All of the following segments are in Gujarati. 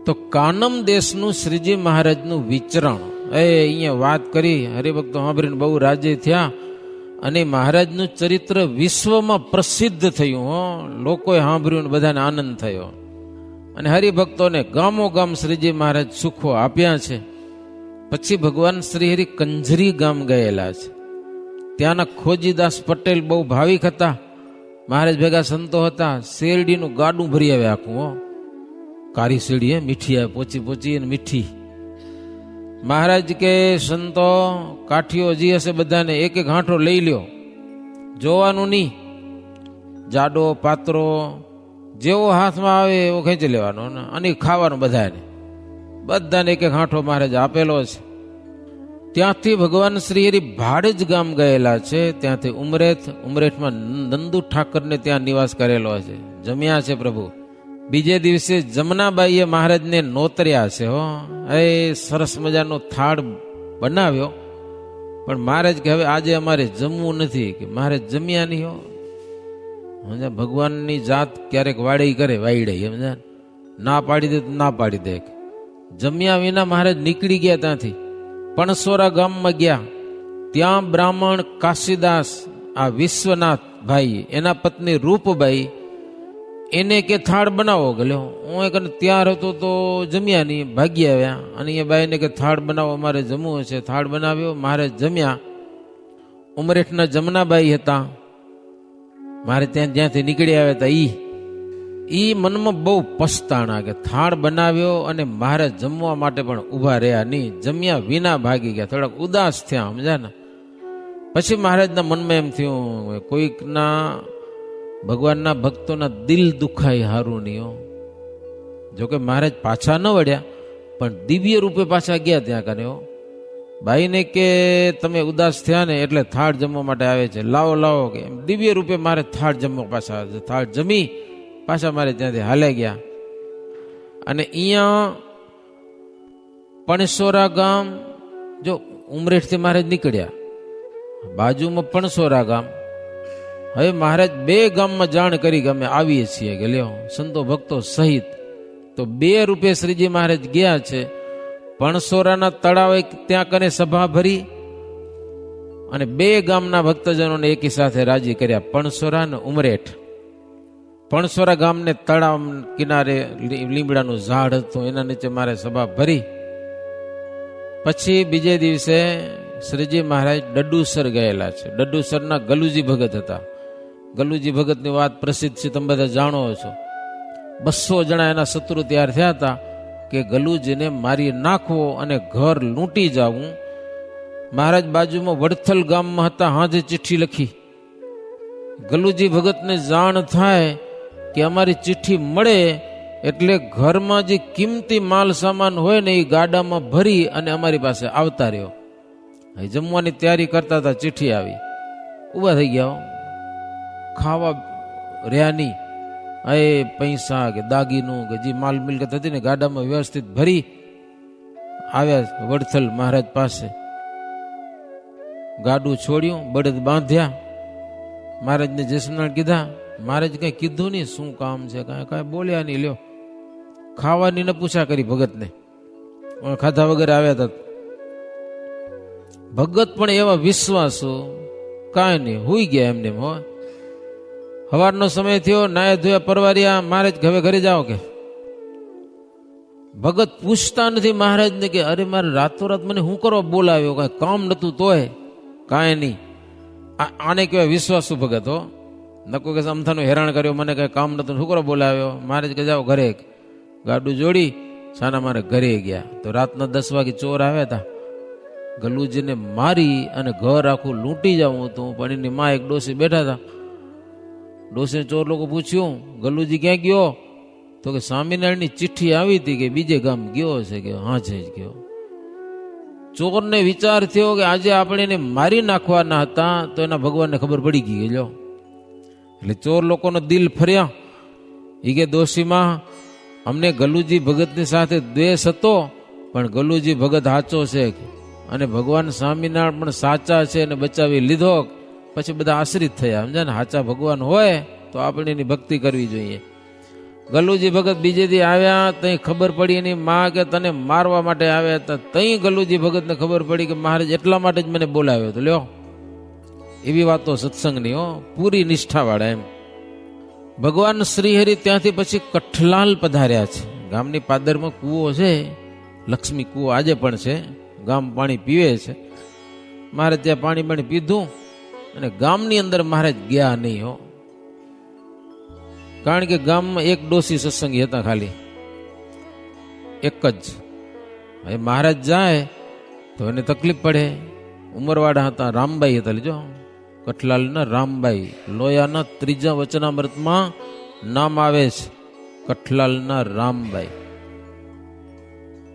તો કાનમ દેશનું શ્રીજી મહારાજનું વિચરણ અહીંયા વાત કરી. હરિભક્તો સાંભળીને બહુ રાજી થયા અને મહારાજનું ચરિત્ર વિશ્વમાં પ્રસિદ્ધ થયું. લોકોએ સાંભળ્યું, બધાને આનંદ થયો. અને હરિભક્તોને ગામો ગામ શ્રીજી મહારાજ સુખો આપ્યા છે. પછી ભગવાન શ્રી હરિ કંજરી ગામ ગયેલા છે. ત્યાંના ખોજીદાસ પટેલ બહુ ભાવિક હતા. મહારાજ ભેગા સંતો હતા. શેરડીનું ગાડું ભરી આવે આખું. કારી શેરડી મીઠી આવે, પોચી પોચી અને મીઠી. મહારાજ કે સંતો કાઠીઓ જે હશે બધાને એક એક હાંઠો લઈ લ્યો, જોવાનું નહીં. જાડો પાત્રો જેવો હાથમાં આવે એવો ખેંચી લેવાનો અને ખાવાનું બધાને એક એક હાંઠો મહારાજ આપેલો છે. ત્યાંથી ભગવાન શ્રી હરિ ભાડજ ગામ ગયેલા છે. ત્યાંથી ઉમરેઠમાં નંદુ ઠાકરને ત્યાં નિવાસ કરેલો છે. જમ્યા છે પ્રભુ. બીજે દિવસે જમનાબાઈએ મહારાજને નોતર્યા છે. સરસ મજાનો થાળ બનાવ્યો. પણ મહારાજ કે હવે આજે અમારે જમવું નથી. કે મહારાજ જમ્યા નહીં હો. ભગવાનની જાત ક્યારેક વાયડે સમજા, ના પાડી દે તો ના પાડી દે. જમ્યા વિના મહારાજ નીકળી ગયા. ત્યાંથી પણસોરા ગામમાં ગયા. ત્યાં બ્રાહ્મણ કાશીદાસ, આ વિશ્વનાથ ભાઈ, એના પત્ની રૂપબાઈ, એને કે થાળ બનાવો. ગયો હું એક ત્યાર હતો તો જમ્યા નહીં, ભાગી આવ્યા. અને એ બાઈને કે થાળ બનાવો, મારે જમવું છે. થાળ બનાવ્યો, મારે જમ્યા. ઉમરેઠના જમનાબાઈ હતા, મારે ત્યાં જ્યાંથી નીકળી આવ્યા હતા. ઈ મનમાં બહુ પસ્તાણા કે થાળ બનાવ્યો અને મારે જમવા માટે પણ ઊભા રહ્યા નહીં, જમ્યા વિના ભાગી ગયા. થોડાક ઉદાસ થયા, સમજા ને. પછી મહારાજના મનમાં એમ થયું, કોઈકના ભગવાનના ભક્તોના દિલ દુખાય હારું નહીં. જોકે મહારાજ પાછા ન વળ્યા, પણ દિવ્ય રૂપે પાછા ગયા ત્યાં કને. ભાઈને કે તમે ઉદાસ થયા ને એટલે થાળ જમવા માટે આવે છે, લાવો કે દિવ્ય રૂપે મારે થાળ જમવા પાછા આવે છે. થાળ જમી પાછા મારે ત્યાંથી હાલે ગયા. અને અહીંયા પણસોરા ગામ, જો ઉમરેઠથી મહારાજ નીકળ્યા, બાજુમાં પણસોરા ગામ. હવે મહારાજ 2 ગામમાં જાણ કરી કે અમે આવીએ છીએ કે લ્યો સંતો ભક્તો સહિત. તો 2 રૂપે શ્રીજી મહારાજ ગયા છે. પણસોરાના તળાવે ત્યાં કને સભા ભરી અને 2 ગામના ભક્તજનોને એકી સાથે રાજી કર્યા, પણસોરા અને ઉમરેઠ. પણસોરા ગામને તળાવ કિનારે લીમડાનું ઝાડ હતું, એના નીચે મારે સભા ભરી. પછી બીજે દિવસે શ્રીજી મહારાજ ડડુસર ગયેલા છે. ડડુસરના ગલુજી ભગત હતા. ગલુજી ભગતની વાત પ્રસિદ્ધ છે, તમે બધા જાણો છો. 200 જણા એના શત્રુ તૈયાર થયા હતા કે ગલુજીને મારી નાખવો અને ઘર લૂંટી જવું. મહારાજ બાજુમાં વડથલ ગામમાં હતા, હાજે ચિઠ્ઠી લખી. ગલુજી ભગતને જાણ થાય કે અમારી ચિઠ્ઠી મળે એટલે ઘરમાં જે કિંમતી માલ સામાન હોય ને એ ગાડામાં ભરી અને અમારી પાસે આવતા રહ્યો. જમવાની તૈયારી કરતા હતા, ચિઠ્ઠી આવી. ઊભા થઈ ગયા, ખાવા રહ્યા નહીં. પૈસા કે દાગીનું કે જે માલ મિલકત હતી ને ગાડામાં વ્યવસ્થિત ભરી આવ્યા વડથલ મહારાજ પાસે. ગાડું છોડ્યું, બળદ બાંધ્યા. મહારાજને જસનાળ કીધા. મહારાજ કઈ કીધું નહીં શું કામ છે, કાંઈ બોલ્યા નહીં. લ્યો ખાવાની ન પૂછા કરી ભગતને, ખાધા વગર આવ્યા હતા. ભગત પણ એવા વિશ્વાસો, કાંઈ નહીં, હુઈ ગયા એમને. સવારનો સમય થયો, નાયા ધોયા પરવાર્યા. મહારાજ હવે ઘરે જાઓ કે. ભગત પૂછતા નથી મહારાજને કે અરે મારે રાતોરાત મને શું કરવા બોલાવ્યો, કાંઈ કામ નતું તોય. કાંઈ નહીં, આને કહેવાય વિશ્વાસુ ભગત. નકો કે અમથાનું હેરાન કર્યો, મને કઈ કામ નતું, શું કરવા બોલાવ્યો. મહારાજ કે જાઓ ઘરે. ગાડું જોડી સાના મારે ઘરે ગયા. તો રાતના 10 વાગે ચોર આવ્યા હતા. ગલુજીને મારી અને ઘર આખું લૂંટી જાઉં હતું. પણ એની માં એક ડોસી બેઠા હતા. ડોસે ચોર લોકો પૂછ્યું, ગલુજી ક્યાં ગયો? તો કે સ્વામિનારાયણની ચિઠ્ઠી આવી હતી કે બીજે ગામ ગયો છે. કે હા છે જ ગયો. ચોરને વિચાર થયો કે આજે આપણે એને મારી નાખવાના હતા, તો એના ભગવાનને ખબર પડી ગઈ. લ્યો એટલે ચોર લોકોનો દિલ ફર્યા. એ કે દોશીમાં અમને ગલુજી ભગતની સાથે દ્વેષ હતો, પણ ગલુજી ભગત સાચો છે અને ભગવાન સ્વામિનારાયણ પણ સાચા છે અને બચાવી લીધો. પછી બધા આશ્રિત થયા, સમજ્યા ને. સાચા ભગવાન હોય તો આપણે એની ભક્તિ કરવી જોઈએ. ગલુજી ભગત બીજે દી આવ્યા તઈ ખબર પડી એની માં કે તને મારવા માટે આવ્યા હતા. તઈ ગલુજી ભગતને ખબર પડી કે મહારાજ એટલા માટે જ મને બોલાવ્યો હતો. લ્યો, એવી વાતો સત્સંગની હો, પૂરી નિષ્ઠાવાળા. એમ ભગવાન શ્રીહરિ ત્યાંથી પછી કઠલાલ પધાર્યા છે. ગામની પાદરમાં કૂવો છે, લક્ષ્મી કૂવો આજે પણ છે. ગામ પાણી પીવે છે. મહારાજ ત્યાં પાણી પીધું અને ગામની અંદર મહારાજ ગયા નહીં હો. કારણ કે ગામમાં એક ડોસી સત્સંગી હતા, ખાલી એક જ. હવે મહારાજ જાય તો એને તકલીફ પડે. ઉંમરવાળા હતા, રામબાઈ હતા. લીજો, કઠલાલના રામબાઈ. લોયાના ત્રીજા વચનામૃતમાં નામ આવે છે, કઠલાલના રામબાઈ.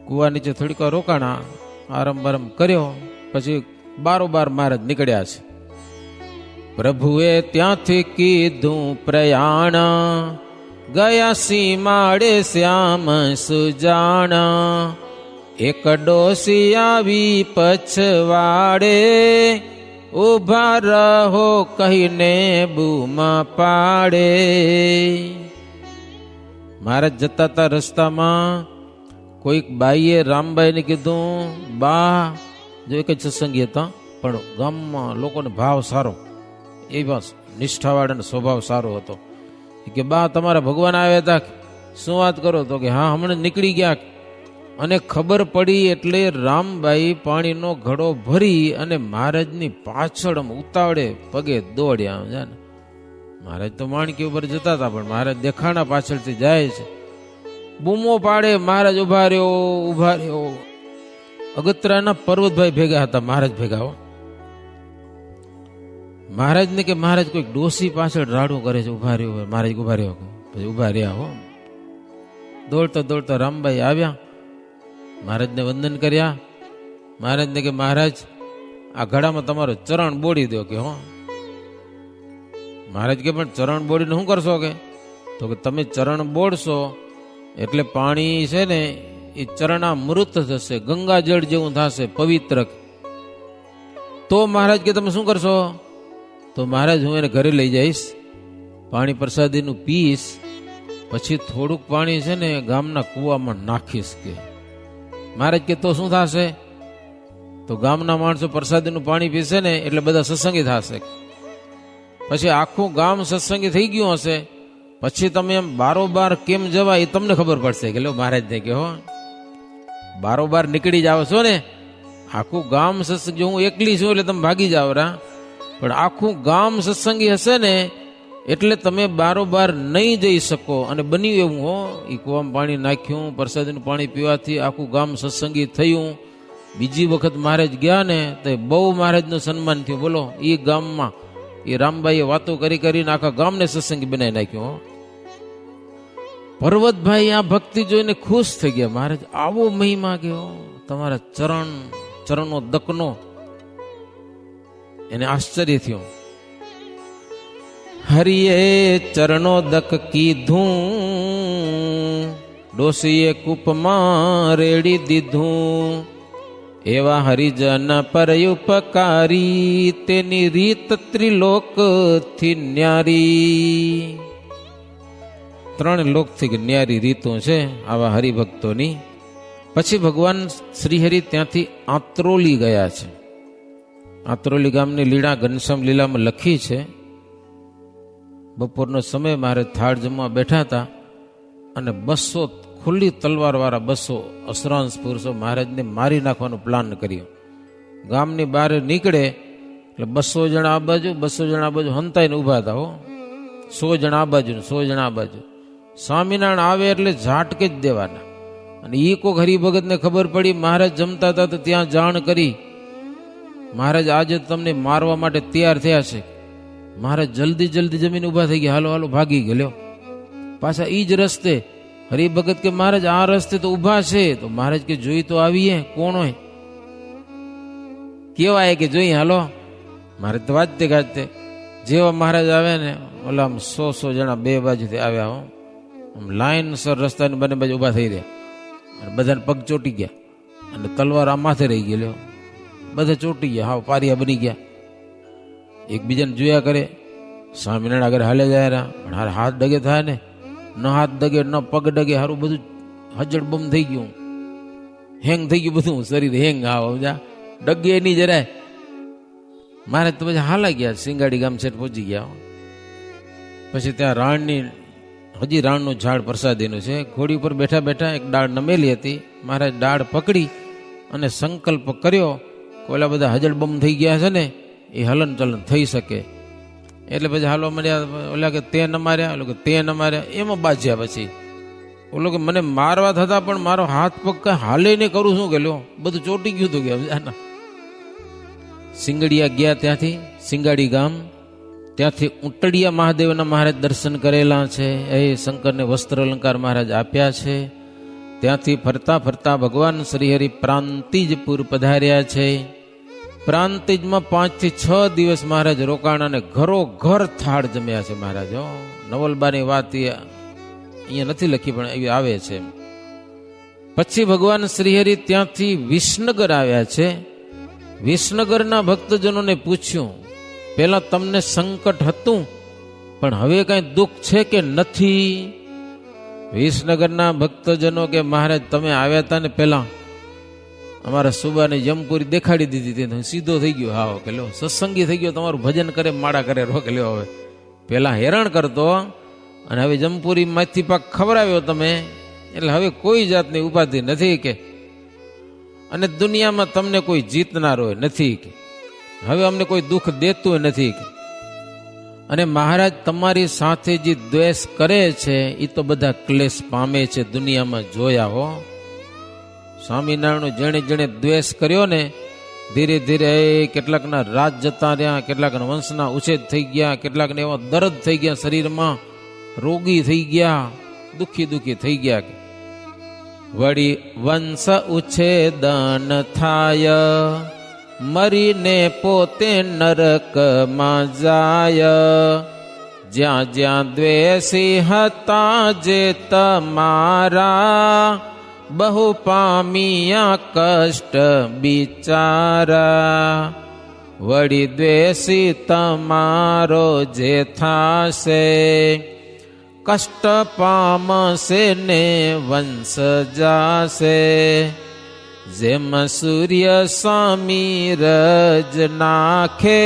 કુવા નીચે થોડીક વાર રોકાણા, આરામ બારામ કર્યો, પછી બારોબાર મહારાજ નીકળ્યા છે. પ્રભુએ ત્યાંથી કીધું પ્રયાણ, ગયા સીમાડે શ્યામ સુજાણા. એક ડોસી આવી પછવાડે, ઉભા રહો કહીને બૂમા પાડે. મહારાજ જતા હતા રસ્તામાં, કોઈક બાઈએ રામબાઈને કીધું, બા, જો એક જ સત્સંગી હતા પણ ગામમાં લોકોને ભાવ સારો, એ બસ નિષ્ઠાવાળાનો સ્વભાવ સારો હતો. કે બા, તમારા ભગવાન આવ્યા હતા, શું વાત કરો? તો કે હા, હમણાં નીકળી ગયા. અને ખબર પડી એટલે રામબાઈ પાણીનો ઘડો ભરી અને મહારાજની પાછળ ઉતાવળે પગે દોડ્યા. મહારાજ તો માણકી ઉપર જતા હતા, પણ મહારાજ દેખાણા પાછળથી જાય છે. બૂમો પાડે, મહારાજ ઉભા રહ્યો. અગત્રાના પર્વતભાઈ ભેગા હતા, મહારાજ ભેગા હો. મહારાજને કે મહારાજ કોઈક ડોસી પાછળ રાડું કરે છે, ઉભા રહ્યો. મહારાજ ઉભા રહ્યો, પછી ઉભા રહ્યા હો. દોડતા દોડતા રામબાઈ આવ્યા, મહારાજને વંદન કર્યા. મહારાજને કે મહારાજ, આ ઘડામાં તમારો ચરણ બોડી દો. કે હો. મહારાજ કે પણ ચરણ બોડીને શું કરશો? કે તો કે તમે ચરણ બોડશો એટલે પાણી છે ને એ ચરણા મૃત થશે, ગંગા જળ જેવું થશે, પવિત્ર. તો મહારાજ કે તમે શું કરશો? તો મહારાજ, હું એને ઘરે લઈ જઈશ, પાણી પ્રસાદીનું પીશ, પછી થોડુંક પાણી છે ને ગામના કૂવામાં નાખીશ. કે મહારાજ કે તો શું થશે? તો ગામના માણસો પ્રસાદીનું પાણી પીશે ને એટલે બધા સત્સંગી થશે. પછી આખું ગામ સત્સંગી થઈ ગયું હશે, પછી તમે એમ બારોબાર કેમ જવા એ તમને ખબર પડશે. કે લો, મહારાજ ને કે હો, બારોબાર નીકળી જાવ છો ને, આખું ગામ સત્સંગી, હું એકલી છું એટલે તમે ભાગી જાવ રા, પણ આખું ગામ સત્સંગી હશે ને એટલે તમે બારોબાર નહીં જઈ શકો. અને બન્યું એવું હો, એ કૂવામાં પાણી નાખ્યું, પ્રસાદીનું પાણી પીવાથી આખું ગામ સત્સંગી થયું. બીજી વખત મહારાજ ગયા ને તો બહુ મહારાજનું સન્માન થયું. બોલો, એ ગામમાં એ રામબાઈએ વાતો કરીને આખા ગામને સત્સંગી બનાવી નાખ્યું હો. પર્વતભાઈ આ ભક્તિ જોઈને ખુશ થઈ ગયા. મહારાજ આવો મહિમા ગયો તમારા ચરણનો દકનો. એને આશ્ચર્ય થયું. હરિએ ચરણો દક કીધું, ડોસીએ કૂપમાં રેડી દીધું. એવા હરિજન પર ઉપકારી, તેની રીત ત્રિલોક થી ન્યારી. 3 લોકથી ન્યારી રીતો છે આવા હરિભક્તોની. પછી ભગવાન શ્રીહરિ ત્યાંથી આંત્રોલી ગયા છે. આંત્રોલી ગામની લીલા ઘનશ્યામ લીલામાં લખી છે. બપોરનો સમય મારે થાળ જમવા બેઠા હતા અને 200 ખુલ્લી તલવાર વાળા 200 અસરાંશ પુરુષો મહારાજને મારી નાખવાનું પ્લાન કર્યું. ગામની બહાર નીકળે એટલે 200 જણા આ બાજુ, 200 જણા આ બાજુ હંતાઈને ઉભા હતા હો. 100 જણા આ બાજુ, 100 જણા આ બાજુ. સ્વામિનારાયણ આવે એટલે ઝાટકે જ દેવાના. અને એ કોઈક હરિભગતને ખબર પડી મહારાજ જમતા હતા તો ત્યાં જાણ કરી, મહારાજ આજે તમને મારવા માટે તૈયાર થયા છે. મહારાજ જલ્દી જમીન ઉભા થઈ ગયા, હાલો ભાગી ગયો. પાછા ઈ જ રસ્તે હરિભગત કે મહારાજ આ રસ્તે તો ઉભા છે. તો મહારાજ કે જોઈ તો આવીએ, કોણ હોય? કેવાય કે જોઈ, હાલો. મહારાજ તો વાંચતે ગાજતે જેવા મહારાજ આવે ને, ઓલા આમ 100 જણા બે બાજુથી આવ્યા હો. આમ લાઈન સર રસ્તાની બંને બાજુ ઉભા થઈ રહ્યા અને બધાને પગ ચોટી ગયા અને તલવાર આ માથે રહી ગયેલો. બધા ચોટી ગયા, હાવ પારિયા બની ગયા. એકબીજાને જોયા કરે. સ્વામિનારાયણ આગળ હાલે જાય રહ્યા, પણ હાથ ડગે થાય ને ન હાથ ડગે ન પગ ડગે, હારું બધું હજડ બમ થઈ ગયું, હેંગ થઈ ગયું બધું, શરીર હેંગ આવો ડગે નહીં જરાય. મારે તો પછી હાલા ગયા, સિંગાડી ગામ છેટ પહોંચી ગયા. પછી ત્યાં રાણની, હજી રાણનું ઝાડ પ્રસાદીનું છે, ઘોડી ઉપર બેઠા બેઠા એક ડાળ નમેલી હતી. મારે ડાળ પકડી અને સંકલ્પ કર્યો કે ઓલા બધા હજડ બમ થઈ ગયા છે ને એ હલન ચલન થઈ શકે. એટલે પછી હાલવા મળ્યા, ઓલા કે તે ન માર્યા, ઓલો કે તે ન માર્યા, એમાં બાજ્યા. પછી ઓલો કે મને મારવા થતા પણ મારો હાથ પગ કઈ હાલે નહીં, કરું શું કે લ્યો બધું ચોટી ગયું હતું કે. સિંગડિયા ગયા, ત્યાંથી સિંગાડી ગામ, ત્યાંથી ઉંટડિયા મહાદેવના મહારાજ દર્શન કરેલા છે. એ શંકરને વસ્ત્ર અલંકાર મહારાજ આપ્યા છે. ત્યાંથી ફરતા ફરતા ભગવાન શ્રીહરિ પ્રાંતિજપુર પધાર્યા છે. પ્રાંતિજમાં 5 થી 6 દિવસ મહારાજ રોકાણ અને ઘરો ઘર થાળ જમ્યા છે મહારાજ. નવલબાની વાત અહીંયા નથી લખી પણ એવી આવે છે. પછી ભગવાન શ્રીહરિ ત્યાંથી વિસનગર આવ્યા છે. વિસનગરના ભક્તજનોને પૂછ્યું, પેલા તમને સંકટ હતું પણ હવે કઈ દુઃખ છે કે નથી? વિસનગરના ભક્તજનો કે મહારાજ તમે આવ્યા હતા ને પેલા અમારા સુબાને યમપુરી દેખાડી દીધી હતી, સીધો થઈ ગયો. હાવ કે લો સત્સંગી થઈ ગયો, તમારું ભજન કરે માળા કરે રો કે લ્યો. હવે પેલા હેરાન કરતો અને હવે જમપુરી માંથી પાક ખવડાવ્યો તમે, એટલે હવે કોઈ જાતની ઉપાધિ નથી કે, અને દુનિયામાં તમને કોઈ જીતનારો નથી કે, હવે અમને કોઈ દુઃખ દેતું નથી કે. અને મહારાજ તમારી સાથે જે દ્વેષ કરે છે એ તો બધા ક્લેશ પામે છે, દુનિયામાં જોયા હો. સ્વામિનારાયણનો જેણે જેણે દ્વેષ કર્યો ને ધીરે ધીરે કેટલાકના રાજ જતા રહ્યા, કેટલાકના વંશના ઉછેદ થઈ ગયા, કેટલાકને એવા દર્દ થઈ ગયા, શરીરમાં રોગી થઈ ગયા, દુઃખી દુઃખી થઈ ગયા. વળી વંશ ઉછેદન થાય, મરીને પોતે નરકમાં જાય. જ્યાં જ્યાં દ્વેષી હતા જે તમારા, બહુ પામિયા કષ્ટ બિચારા. વળી દ્વેષી તમારો જે થાશે, કષ્ટ પામશે ને વંશ જાશે. જેમ સૂર્ય સામી રજ નાખે,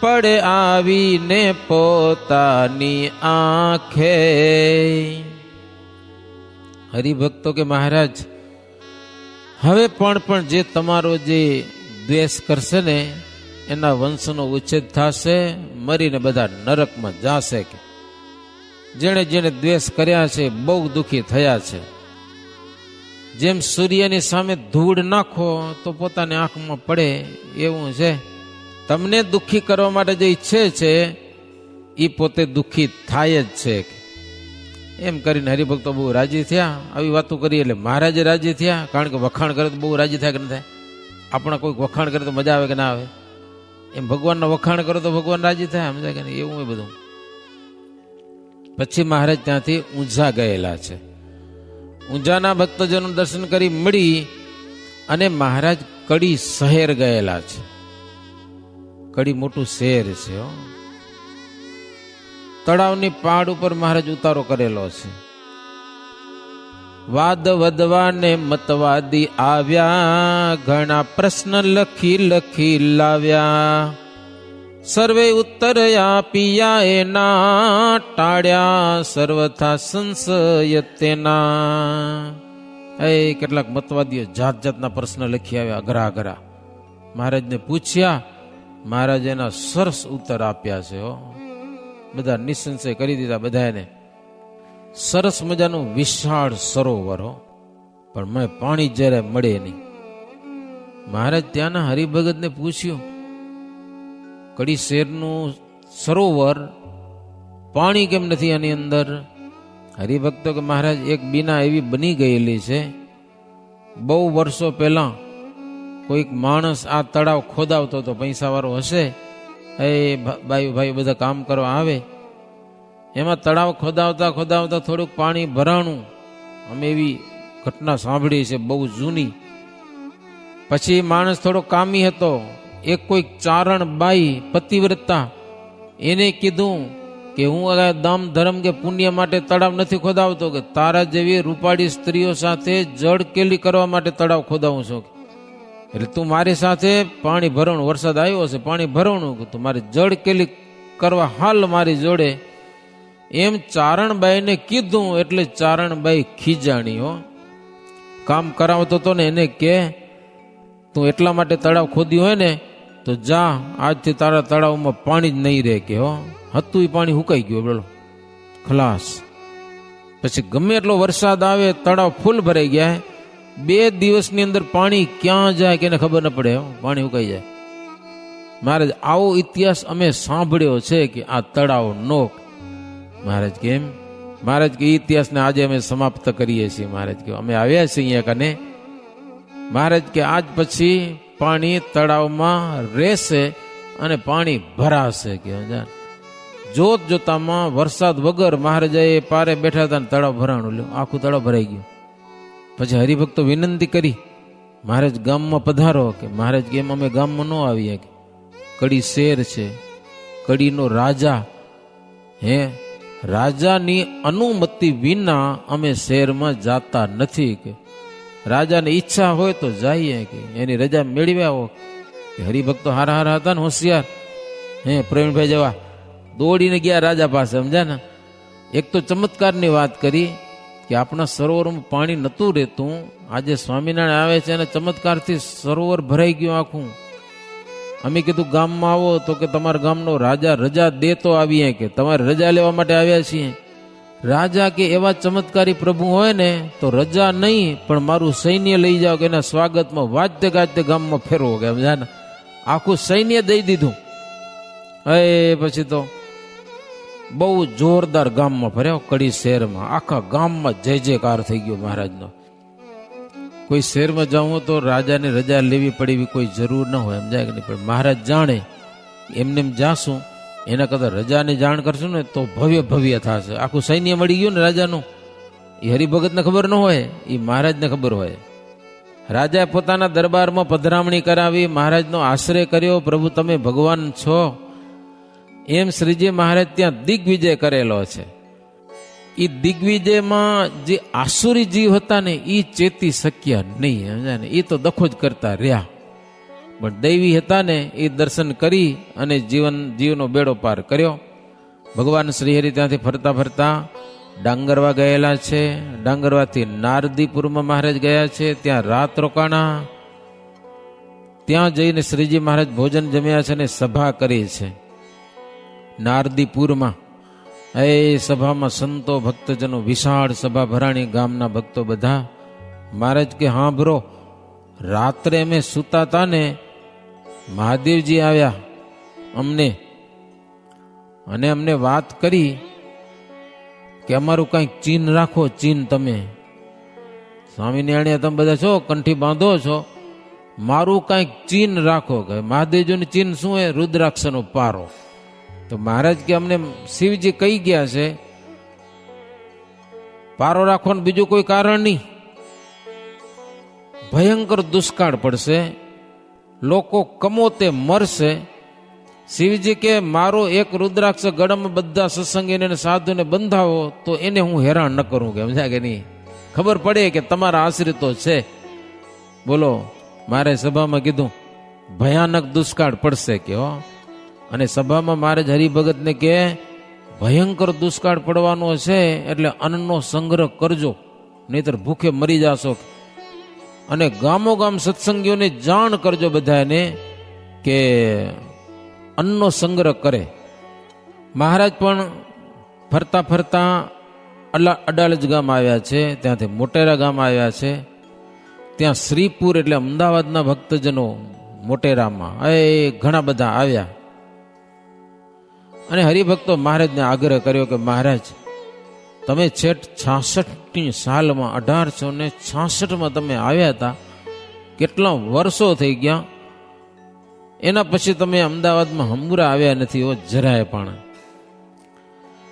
પડે આવીને પોતાની આંખે. હરિભક્તો કે મહારાજ હવે પણ જે તમારો જે દ્વેષ કરશે ને એના વંશનો ઉચ્છેદ થશે, મરીને બધા નરકમાં જાશે. કે જેણે જેણે દ્વેષ કર્યા છે બહુ દુઃખી થયા છે. જેમ સૂર્યની સામે ધૂળ નાખો તો પોતાની આંખમાં પડે એવું છે. તમને દુઃખી કરવા માટે જે ઈચ્છે છે એ પોતે દુઃખી થાય જ છે. એમ કરીને હરિભક્તો બહુ રાજી થયા. આવી વાતો કરી એટલે મહારાજે રાજી થયા, કારણ કે વખાણ કરે તો બહુ રાજી થાય કે ન થાય? આપણા કોઈ વખાણ કરે તો મજા આવે કે ના આવે? એમ ભગવાનના વખાણ કરો તો ભગવાન રાજી થાય, સમજાય કે નહીં? એવું હોય બધું. પછી મહારાજ ત્યાંથી ઊંઝા ગયેલા છે. ઊંઝાના ભક્તજનો દર્શન કરી મળી અને મહારાજ કડી શહેર ગયેલા છે. કડી મોટું શહેર છે. તળાવની પાડ ઉપર મહારાજ ઉતારો કરેલો છે. વાદ વધવાને મતવાદી આવ્યા, ઘણા પ્રશ્ન લખી લખી લાવ્યા. સર્વે ઉત્તર આપ્યા એના, ટાળ્યા સર્વથા સંશય તેના. કેટલાક મતવાદીઓ જાત જાતના પ્રશ્ન લખી આવ્યા, અઘરા અઘરા. મહારાજને પૂછ્યા, મહારાજ એના સરસ ઉત્તર આપ્યા છે. બધા નિસંશય કરી દીધા બધાને. સરસ મજાનું વિશાળ સરોવર, પણ મેં પાણી જયારે મળે નહીં. મહારાજ ત્યાંના હરિભગતને પૂછ્યું, કડી શેરનું સરોવર પાણી કેમ નથી આની અંદર? હરિભક્તો કે મહારાજ એક બીના એવી બની ગયેલી છે, બહુ વર્ષો પહેલા કોઈક માણસ આ તળાવ ખોદાવતો હતો, પૈસાવાળો હશે, એ ભાઈ બધા કામ કરવા આવે, એમાં તળાવ ખોદાવતા ખોદાવતા થોડુંક પાણી ભરાણું. અમે એવી ઘટના સાંભળી છે બહુ જૂની. પછી માણસ થોડો કામી હતો, એક કોઈક ચારણ બાઈ પતિવ્રતા, એને કીધું કે હું દામ ધર્મ કે પુણ્ય માટે તળાવ નથી ખોદાવતો, કે તારા જેવી રૂપાળી સ્ત્રીઓ સાથે જળ કેલી કરવા માટે તળાવ ખોદાવું છું. એટલે તું મારી સાથે પાણી ભરવાનું, વરસાદ આવ્યો હશે પાણી ભરવાનું, તું મારી જળ કેલી કરવા હાલ મારી જોડે, એમ ચારણબાઈને કીધું. એટલે ચારણબાઈ ખીજાણી હો. કામ કરાવતો હતો ને એને કે તું એટલા માટે તળાવ ખોદ્યું હોય ને તો જા, આજથી તારા તળાવમાં પાણી જ નહીં રહે કે હો. હતું એ પાણી હુકાઈ ગયું, બોલો ખલાસ. પછી ગમે એટલો વરસાદ આવે તળાવ ફૂલ ભરાઈ ગયા, 2 દિવસની અંદર પાણી ક્યાં જાય કે એને ખબર ન પડે, પાણી ઉકાઈ જાય. મહારાજ આવો ઇતિહાસ અમે સાંભળ્યો છે કે આ તળાવ નોક. મહારાજ કેમ? મહારાજ કે ઇતિહાસને આજે અમે સમાપ્ત કરીએ છીએ. મહારાજ કે અમે આવ્યા છીએ અહીંયા કને. મહારાજ કે આજ પછી પાણી તળાવમાં રહેશે અને પાણી ભરાશે. કે જોત જોતામાં વરસાદ વગર મહારાજાએ પારે બેઠા હતા, તળાવ ભરાણું, લ્યો આખું તળાવ ભરાઈ ગયું. પછી હરિભક્તો વિનંતી કરી, મહારાજ ગામમાં પધારો. કે મહારાજ કેમ? અમે ગામમાં ન આવીએ, કે કડી શેર છે, કડીનો રાજા, હે રાજાની અનુમતિ વિના અમે શહેરમાં જાતા નથી. કે રાજાને ઈચ્છા હોય તો જઈએ, કે એની રજા મેળવ્યા આવો. હરિભક્તો હારા હારા હતા ને હોશિયાર, હે પ્રવીણભાઈ જેવા, દોડીને ગયા રાજા પાસે. સમજ્યા ને? એક તો ચમત્કારની વાત કરી કે આપણા સરોવરમાં પાણી નહોતું રહેતું, આજે સ્વામિનારાયણ આવે છે અને ચમત્કારથી સરોવર ભરાઈ ગયું આખું. અમે કીધું ગામમાં આવો તો કે તમારા ગામનો રાજા રજા દે તો આવીએ, કે તમારે રજા લેવા માટે આવ્યા છીએ. રાજા કે એવા ચમત્કારી પ્રભુ હોય ને તો રજા નહીં પણ મારું સૈન્ય લઈ જાઓ, કે એના સ્વાગતમાં વાજતે ગાજતે ગામમાં ફેરવો. કે સમજ્યા ને? આખું સૈન્ય દઈ દીધું. પછી તો બહુ જોરદાર ગામમાં ફર્યો, કડી શહેરમાં. આખા ગામમાં જય જયકાર થઈ ગયો મહારાજનો. કોઈ શહેરમાં જવું તો રાજાને રજા લેવી પડે એવી કોઈ જરૂર ન હોય, સમજાય કે નહીં? પણ મહારાજ જાણે એમને એમ જાશું, એના કરતાં રજાની જાણ કરશું ને તો ભવ્ય ભવ્ય થશે. આખું સૈન્ય મળી ગયું ને રાજાનું. એ હરિભગતને ખબર ન હોય, એ મહારાજને ખબર હોય. રાજાએ પોતાના દરબારમાં પધરામણી કરાવી, મહારાજનો આશ્રય કર્યો. પ્રભુ તમે ભગવાન છો એમ શ્રીજી મહારાજ ત્યાં દિગ્વિજય કરેલો છે. એ દિગ્વિજયમાં જે આસુરી જીવ હતા ને એ ચેતી શક્યા નહીં, સમજ્યા ને? એ તો દખો જ કરતા રહ્યા. પણ દૈવી હતા ને એ દર્શન કરી અને જીવનો બેડો પાર કર્યો. ભગવાન શ્રીહરિ ત્યાંથી ફરતા ફરતા ડાંગરવા ગયેલા છે. ડાંગરવાથી નારદીપુરમાં મહારાજ ગયા છે, ત્યાં રાત રોકાણા. ત્યાં જઈને શ્રીજી મહારાજ ભોજન જમ્યા છે અને સભા કરી છે નારદીપુરમાં. એ સભામાં સંતો ભક્તજનો વિશાળ સભા ભરાણી, ગામના ભક્તો બધા. મહારાજ કે હા બ્રો, રાત્રે અમે સૂતા હતા ને મહાદેવજી આવ્યા અમને અને અમને વાત કરી કે અમારું કંઈક ચીન રાખો, ચીન તમે સ્વામિનારાયણ તમે બધા છો કંઠી બાંધો છો, મારું કંઈક ચીન રાખો. કે મહાદેવજીનું ચીન શું હે? રુદ્રાક્ષનો પારો. તો મહારાજ કે અમને શિવજી કહી ગયા છે પારો રાખવાનું બીજું કોઈ કારણ નહીં, ભયંકર દુષ્કાળ પડશે, લોકો કમોતે મરશે. શિવજી કે મારો એક રુદ્રાક્ષ ગળામાં બધા સત્સંગીને સાધુને બંધાવો તો એને હું હેરાન ન કરું. કે સમજ્યા કે નહીં? ખબર પડે કે તમારા આશ્રિતો છે. બોલો, મારે સભામાં કીધું ભયાનક દુષ્કાળ પડશે કે હો. અને સભામાં મહારાજ હરિભગતને કે ભયંકર દુષ્કાળ પડવાનો છે એટલે અન્નનો સંગ્રહ કરજો, નહીતર ભૂખે મરી જાશો. અને ગામો ગામ સત્સંગીઓને જાણ કરજો બધાને કે અન્નનો સંગ્રહ કરે. મહારાજ પણ ફરતા ફરતા અડાલજ ગામ આવ્યા છે, ત્યાંથી મોટેરા ગામ આવ્યા છે. ત્યાં શ્રીપુર એટલે અમદાવાદના ભક્તજનો મોટેરામાં ઘણા બધા આવ્યા. અને હરિભક્તો મહારાજને આગ્રહ કર્યો કે મહારાજ તમે છેઠ 66ની સાલમાં 1866માં તમે આવ્યા હતા, કેટલા વર્ષો થઈ ગયા, એના પછી તમે અમદાવાદમાં હમુરા આવ્યા નથી હો જરાય પણ.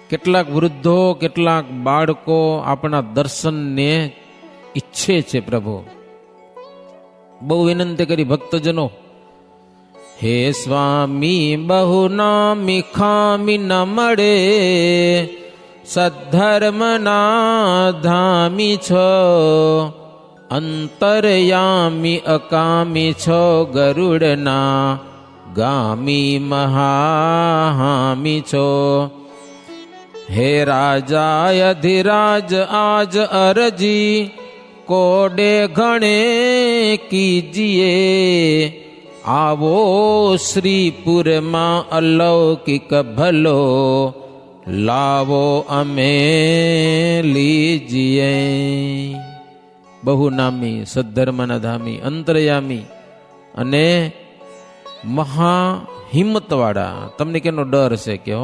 કેટલાક વૃદ્ધો, કેટલાક બાળકો આપણા દર્શનને ઈચ્છે છે. પ્રભુ બહુ વિનંતી કરી ભક્તજનો, હે સ્વામી બહુ નામી ખામી ન મળે, સદ્ધર્મના ધામી છો, અંતરયામી અકામી છો, ગરુડના ગામી મહાહામી છો. હે રાજા અધિરાજ આજ અરજી, કોડે ઘણે કીજીએ, આવો શ્રીપુરમાં અલૌકિક ભલો, લાવો અમે લીજીએ. બહુ નામી, સદ્ધર્મના ધામી, અંતરયામી અને મહા હિંમતવાળા. તમને કેનો ડર છે કે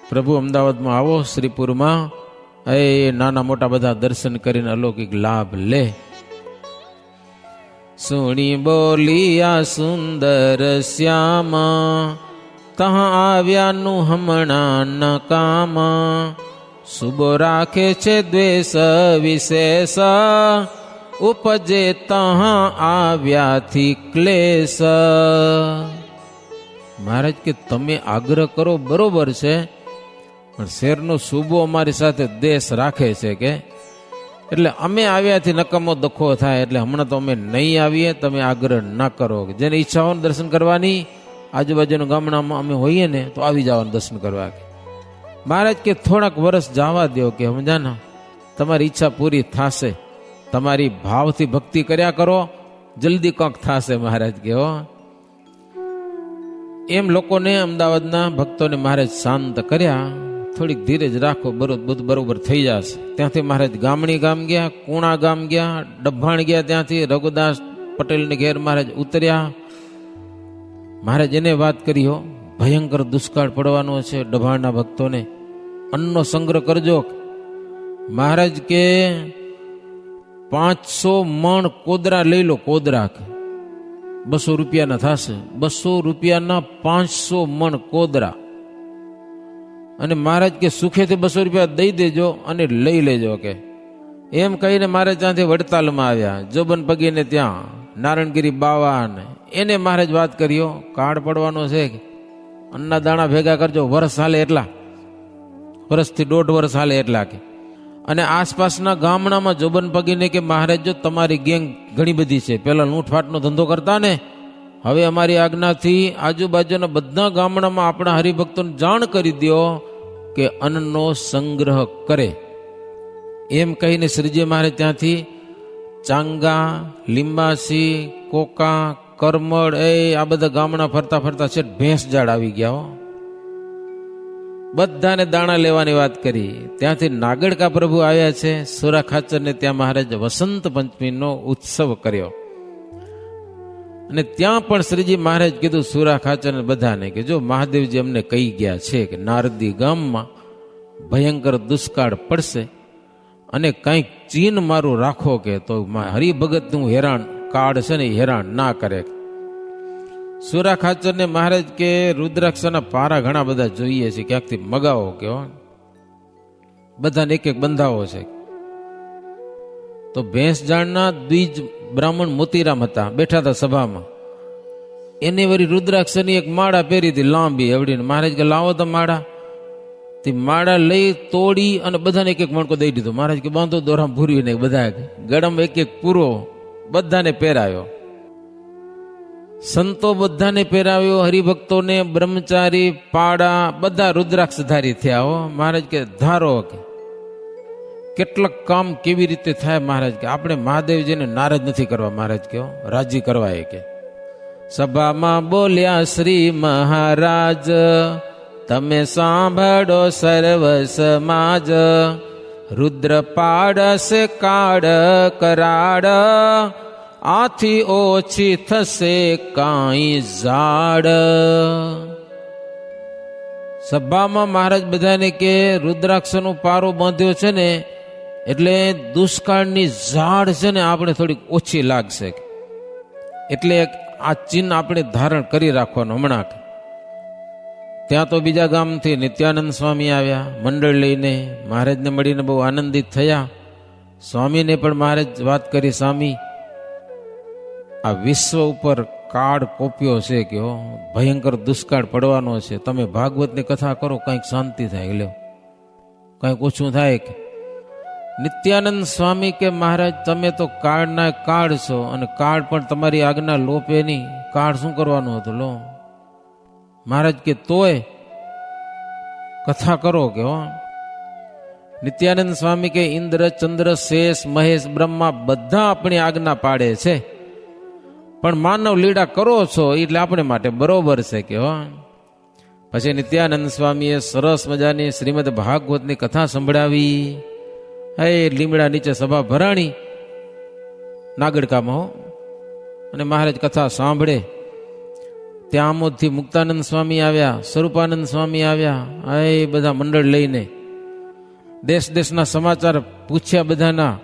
પ્રભુ અમદાવાદમાં આવો શ્રીપુરમાં, એ નાના મોટા બધા દર્શન કરીને અલૌકિક લાભ લે. સુણી બોલિયા સુંદર શ્યામા, તહ આવ્યાનું હમણાં ન કામ, શુભો રાખે છે દ્વેષ વિશેષ, ઉપજે તહ આવ્યાથી ક્લેશ. મહારાજ કે તમે આગ્રહ કરો બરોબર છે, પણ શેરનો શુભો અમારી સાથે દેશ રાખે છે કે, એટલે અમે આવ્યાથી નકમો દખો થાય, એટલે હમણાં તો અમે નહીં આવીએ, તમે આગ્રહ ના કરો. જેને ઈચ્છા હોય દર્શન કરવાની, આજુબાજુના ગામડામાં અમે હોઈએ ને તો આવી જવાનું દર્શન કરવા. મહારાજ કે થોડાક વર્ષ જવા દો, કે સમજાના તમારી ઈચ્છા પૂરી થશે, તમારી ભાવથી ભક્તિ કર્યા કરો, જલ્દી કંઈક થશે. મહારાજ કે એમ લોકોને, અમદાવાદના ભક્તોને મહારાજ શાંત કર્યા. થોડીક ધીરજ રાખો, બધું બરોબર થઈ જશે. ત્યાંથી મહારાજ ગામણી ગામ ગયા, કુણા ગામ ગયા, ડભાણ ગયા, ત્યાંથી રઘુદાસ પટેલને ઘેર મહારાજ ઉતર્યા. મહારાજ એને વાત કરી, હો ભયંકર દુષ્કાળ પડવાનો છે, ડભાણના ભક્તોને અન્નનો સંગ્રહ કરજો. મહારાજ કે 500 મણ કોદરા લઈ લો. કોદરા 200 રૂપિયાના થશે, 200 રૂપિયાના 500 મણ કોદરા. અને મહારાજ કે સુખેથી 200 રૂપિયા દઈ દેજો અને લઈ લેજો. કે એમ કહીને મહારાજ ત્યાંથી વડતાલમાં આવ્યા. જોબન પગીને ત્યાં નારણગીરી બાવા ને એને મહારાજ વાત કર્યો, કાળ પડવાનો છે, અન્ના દાણા ભેગા કરજો, વર્ષ હાલે એટલા, વર્ષથી 1.5 વર્ષ હાલે એટલા. કે અને આસપાસના ગામડામાં જોબન પગીને કે મહારાજ જો તમારી ગેંગ ઘણી બધી છે, પેલા લૂંટફાટનો ધંધો કરતા ને, હવે અમારી આજ્ઞાથી આજુબાજુના બધા ગામડામાં આપણા હરિભક્તોને જાણ કરી દો કે અન્નનો સંગ્રહ કરે. એમ કહીને શ્રીજી મહારાજ ત્યાંથી ચાંગા, લીંબાસી, કોકા, કરમળ, આ બધા ગામડા ફરતા ફરતા છે ભેંસ ઝાડ આવી ગયા. બધાને દાણા લેવાની વાત કરી. ત્યાંથી નાગડકા પ્રભુ આવ્યા છે સુરા ખાચરને, ત્યાં મહારાજ વસંત પંચમીનો ઉત્સવ કર્યો. અને ત્યાં પણ શ્રીજી મહારાજ કીધું સુરા ખાચરને બધાને કે જો મહાદેવજી અમને કહી ગયા છે કે નારદી ગામમાં ભયંકર દુષ્કાળ પડશે, અને કંઈક ચીન મારું રાખો, કે તો હરિભગતનું હેરાન કાળ છે ને હેરાન ના કરે. સુરા ખાચરને મહારાજ કે રુદ્રાક્ષના પારા ઘણા બધા જોઈએ છે, ક્યાંકથી મગાવો. કે બધાને એક એક બંધાવો છે. તો ભેંસ જાણના દ્વિજ બ્રાહ્મણ મોતીરામ હતા, બેઠા હતા સભામાં. એને વળી રુદ્રાક્ષની એક માળા પહેરી હતી લાંબી એવડીને. મહારાજ કે લાવો તો માળા. તે માળા લઈ તોડી અને બધાને એક એક મણકો દઈ દીધો. મહારાજ કે બાંધો દોરામ ભૂરવીને બધા ગળામાં એક એક પૂરો બધાને પહેરાવ્યો. સંતો બધાને પહેરાવ્યો, હરિભક્તોને, બ્રહ્મચારી, પાડા બધા રુદ્રાક્ષધારી થયા. હો મહારાજ કે ધારો કે કેટલાક કામ કેવી રીતે થાય. મહારાજ કે આપણે મહાદેવજીને નારાજ નથી કરવા, મહારાજ કે રાજી કરવા. કે સભામાં બોલ્યા શ્રી મહારાજ, તમે સાંભળો સર્વ સમાજ, રુદ્ર પાડશે કાળ કરાડ, આથી ઓછી થશે કાંઈ ઝાડ. સભામાં મહારાજ બધાને કે રુદ્રાક્ષનો પારો બાંધ્યો છે ને, એટલે દુષ્કાળની ઝાડ છે ને આપણે થોડીક ઓછી લાગશે. એટલે આ ચિહ્ન આપણે ધારણ કરી રાખવાનું. હમણાં ત્યાં તો બીજા ગામથી નિત્યાનંદ સ્વામી આવ્યા મંડળ લઈને, મહારાજને મળીને બહુ આનંદિત થયા. સ્વામીને પણ મહારાજ વાત કરી, સ્વામી આ વિશ્વ ઉપર કાળ કોપ્યો છે કે હો ભયંકર દુષ્કાળ પડવાનો છે, તમે ભાગવતની કથા કરો કંઈક શાંતિ થાય, લ્યો કંઈક ઓછું થાય કે. નિત્યાનંદ સ્વામી કે મહારાજ તમે તો કાળના કાળ છો અને કાળ પણ તમારી આજ્ઞા લોપે નહીં, કાળ શું કરવાનું હતું લો. મહારાજ કે તોય કથા કરો કે હો. નિત્યાનંદ સ્વામી કે ઇન્દ્ર ચંદ્ર શેષ મહેશ બ્રહ્મા બધા આપણી આજ્ઞા પાડે છે, પણ માનવ લીડા કરો છો એટલે આપણે માટે બરોબર છે કે હો. પછી નિત્યાનંદ સ્વામીએ સરસ મજાની શ્રીમદ ભાગવતની કથા સંભળાવી. હે લીમડા નીચે સભા ભરાણી નાગડકામાં હો, અને મહારાજ કથા સાંભળે. ત્યાં આમોદથી મુક્તાનંદ સ્વામી આવ્યા, સ્વરૂપાનંદ સ્વામી આવ્યા, એ બધા મંડળ લઈને દેશ દેશના સમાચાર પૂછ્યા બધાના.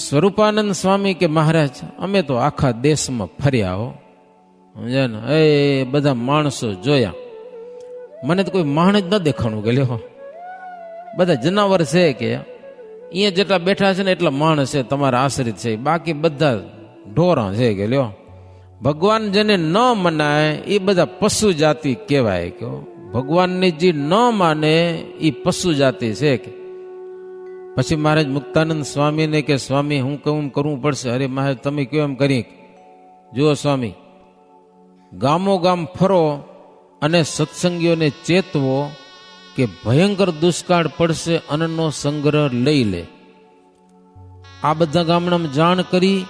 સ્વરૂપાનંદ સ્વામી કે મહારાજ અમે તો આખા દેશમાં ફર્યા હો, સમજ્યા ને. એ બધા માણસો જોયા, મને તો કોઈ માણસ જ ન દેખાણું ગયેલો, બધા જનાવર છે કે અહીંયા જેટલા બેઠા છે ને એટલા માણસ છે તમારા આશ્રિત છે, બાકી બધા ઢોરા છે કે લ્યો. ભગવાન જેને ન મનાય એ બધા પશુ જાતિ કહેવાય કે ભગવાનની જે ન માને એ પશુ જાતિ છે કે. પછી મહારાજ મુક્તાનંદ સ્વામીને કે સ્વામી હું કેવું કરવું પડશે. અરે મહારાજ તમે કયો એમ કરી. જુઓ સ્વામી, ગામો ગામ ફરો અને સત્સંગીઓને ચેતવો કે ભયંકર દુષ્કાળ પડશે, અન્નનો સંગ્રહ લઈ લે. આ બધા ગામડામાં જાણ કરી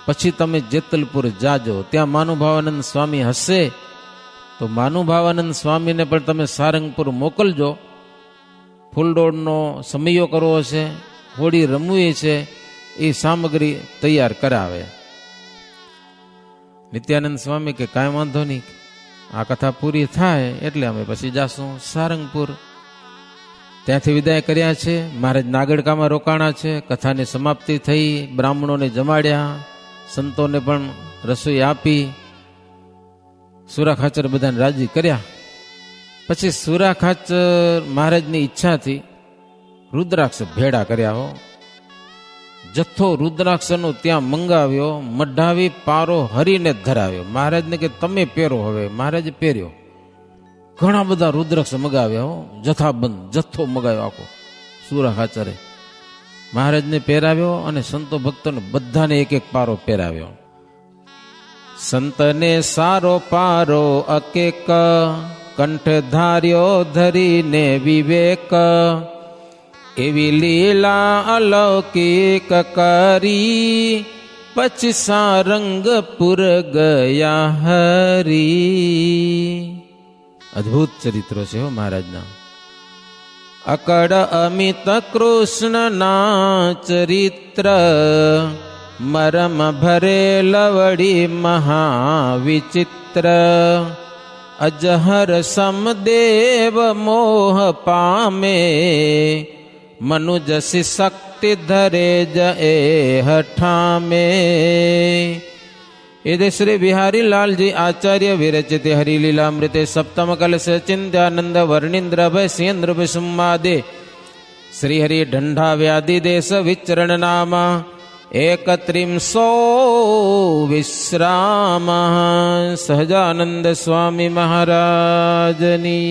પછી તમે જેતલપુર જાજો, ત્યાં માનુભાવાનંદ સ્વામી હશે તો માનુભાવાનંદ સ્વામીને પણ તમે સારંગપુર મોકલજો. ફૂલડોળનો સમયો કરવો છે, હોળી રમવી છે, એ સામગ્રી તૈયાર કરાવે. નિત્યાનંદ સ્વામી કે કાંઈ વાંધો નહીં, આ કથા પૂરી થાય એટલે અમે પછી જાશું સારંગપુર. ત્યાંથી વિદાય કર્યા છે. મહારાજ નાગડકામાં રોકાણા છે. કથાની સમાપ્તિ થઈ, બ્રાહ્મણોને જમાડ્યા, સંતોને પણ રસોઈ આપી, સુરા ખાચર બધાને રાજી કર્યા. પછી સુરા ખાચર મહારાજની ઈચ્છાથી રુદ્રાક્ષ ભેડા કર્યા હો. જથ્થો રુદ્રાક્ષનો ત્યાં મંગાવ્યો, મઢાવી પારો હરીને ધરાવ્યો. મહારાજને કે તમે પહેરો. હવે મહારાજે પહેર્યો. ઘણા બધા રુદ્રાક્ષ મગાવ્યા હો, જથ્થાબંધ જથ્થો મગાવ્યો આખો. સુરા ખાચરે મહારાજને પહેરાવ્યો અને સંતો ભક્તોને બધાને એક એક પારો પહેરાવ્યો. સંતને સારો પારો અકેક, કંઠ ધાર્યો ધરીને વિવેક, એવી લીલા અલૌકિક કરી, પછી સારંગપુર ગયા હરી. અદ્ભુત ચરિત્રો છે હો મહારાજના. અકડ અમિત કૃષ્ણના ચરિત્ર, મરમ ભરેલ વડી મહાવિચિત્ર, અજહર સમદેવ મોહ પામે, મનુજસી શક્તિ ધરે જ એ હઠામે. ये श्री बिहारी लाल जी आचार्य विरचित हरिलीलामृते सप्तम कलश चिंत्यानंद वर्णिंद्र भय सेन्द्र विसुम्मादे श्री हरि ढंढा व्याधि देश विचरण नामा 3100 विश्राम. सहजानंद स्वामी महाराजनी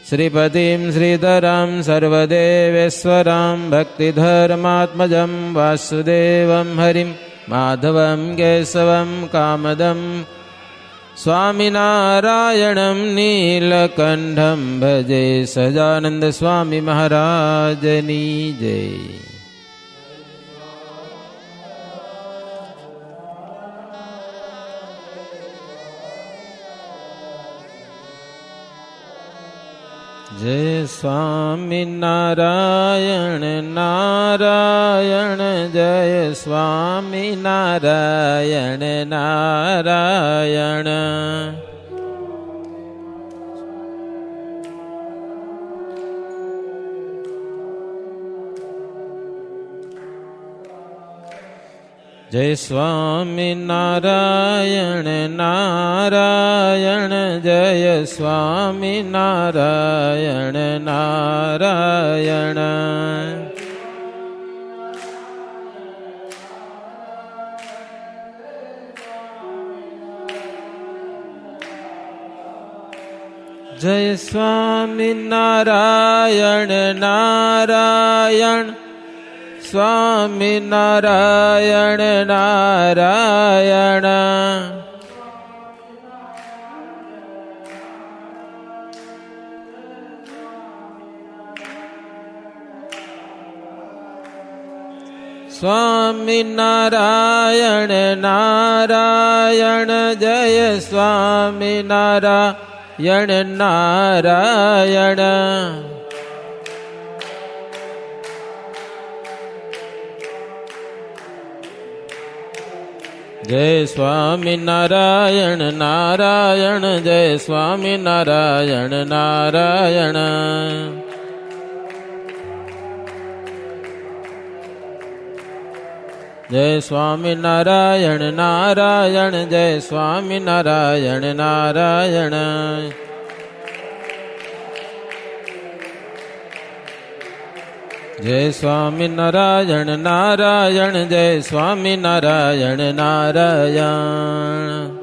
श्रीपतिं श्रीधरं सर्वदेवेश्वरं भक्तिधर्मात्मजं वासुदेवं हरिं माधवं केशवं कामदं स्वामिनारायणं नीलकंठं भजे. सहजानंद स्वामी महाराजनी जय. जय स्वामी नारायण नारायण, जय स्वामी नारायण नारायण. जय स्वामी नारायण नारायण, जय स्वामी नारायण नारायण. જય સ્વામી નારાયણ નારાયણ સ્વામી નારાયણ નારાયણ સ્વામી નારાયણ નારાયણ જય સ્વામી નારાયણ નારાયણ જય સ્વામી નારાયણ નારાયણ જય સ્વામી નારાયણ નારાયણ જય સ્વામી નારાયણ નારાયણ જય સ્વામી નારાયણ નારાયણ જય સ્વામી નારાયણ નારાયણ જય સ્વામી નારાયણ નારાયણ